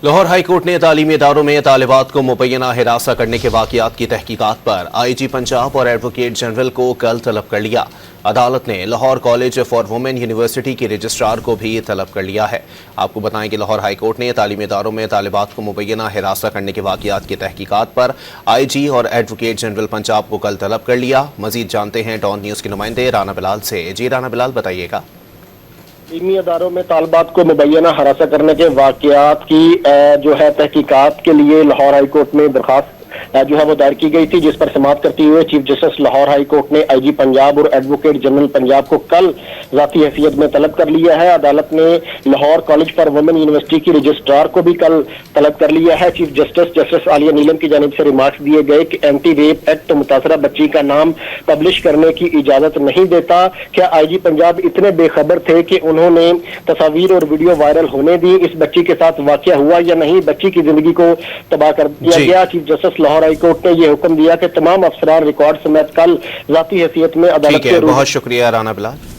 Lahore high court ने तालीमी इदारों में तालिबात को मुबैना हिरासा करने के वाक़यात की तहकीकात पर IG पंजाब और एडवोकेट जनरल को कल तलब कर लिया। अदालत ने Lahore college for women university के रजिस्ट्रार को भी तलब कर लिया है। आपको बताएं कि लाहौर हाई कोर्ट ने तालीमी इदारों में तालिबात को मुबैना हिरासा करने के वाक़यात की तहकीकात पर IG और एडवोकेट जनरल पंजाब को कल तलब कर लिया। मजीद जानते हैं डॉन न्यूज़ के नुमाइंदे राना बिलाल से। जी राना बिलाल, बताइएगा। तालीमी अदारों में तालिबात को मुबैना हरासा करने के वाक़यात की जो है तहकीकात के लिए लाहौर हाई कोर्ट में दरखास्त जो है वो दायर की गई थी, जिस पर समाअत करते हुए chief justice Lahore high court ने IG पंजाब और एडवोकेट जनरल पंजाब को कल ज़ाती हैसियत में तलब कर लिया है। अदालत ने Lahore college for women university की रजिस्ट्रार को भी कल तलब कर लिया है। चीफ जस्टिस आलिया नीलम की जानिब से रिमार्क्स दिए गए कि एंटी रेप एक्ट मुतासरा बच्ची का नाम पब्लिश करने की इजाजत नहीं देता। क्या IG पंजाब इतने बेखबर थे कि उन्होंने तस्वीर और वीडियो वायरल होने दी? इस बच्ची के साथ वाकया हुआ या नहीं? बच्ची की जिंदगी को तबाह कर दिया गया। Chief justice Lahore high court ने यह हुक्म दिया कि तमाम अफसरान रिकॉर्ड समेत कल ज़ाती हैसियत में अदालत के बहुत शुक्रिया राना बिलाल।